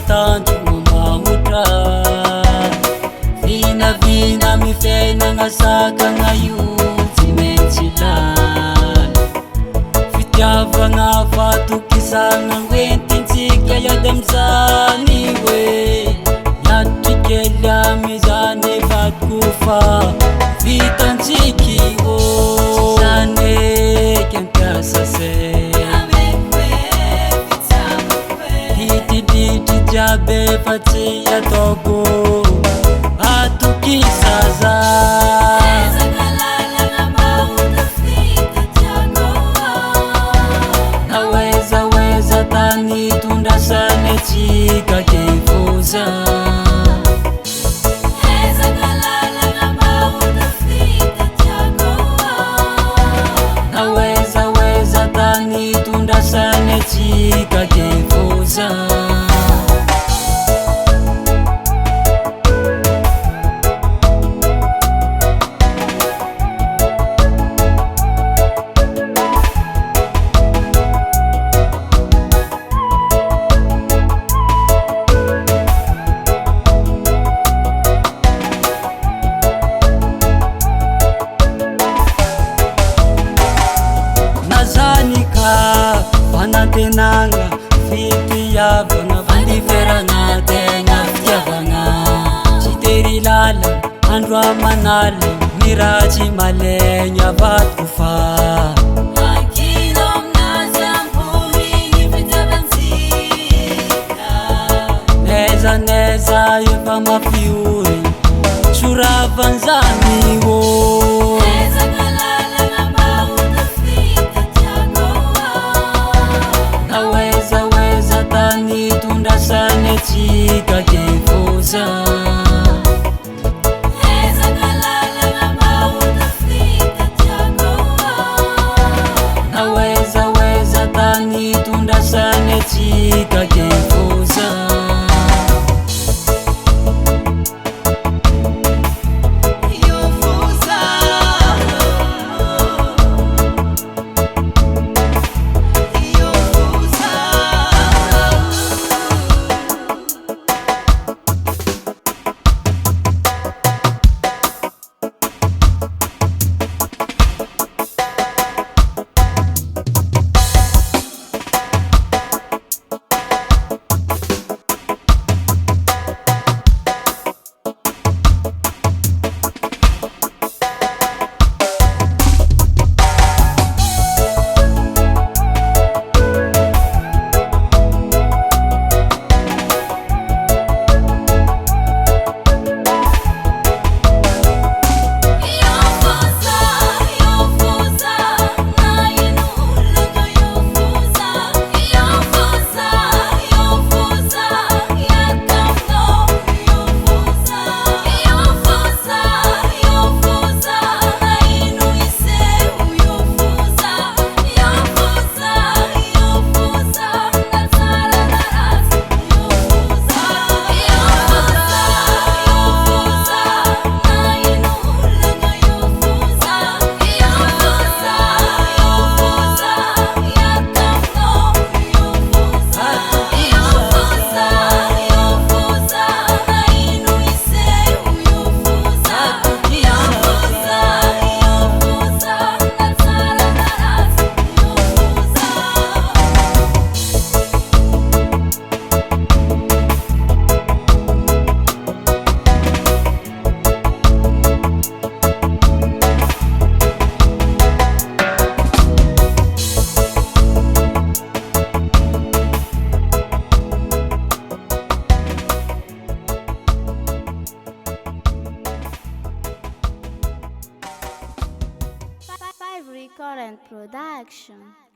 Tanjomamatra vinavina mifiainagna sakagna io tsy maintsy ilana fitiavagna fatokisagna hoentintsika iady amizany hoe miatrikely amizany evadiko fa vitantsiky ô zany eky ampiasa say jiaby efa tsy ataoko atokisa za nawezaweza tany tondrasany atsika kefoza nawezaweza tany tondrasany atsika kefoza Fanantenagna fitiavagna fandiferagna tegna fitiavagna tsy tery lala andro amanaly miratsy malegny avadiko fa akino aminazy amponiny fitiavantsika nezaneza efa mafiory soravanzany ô tondrasany atsika kefoza nawezaweza tany tondrasany atsika kefoza Current production.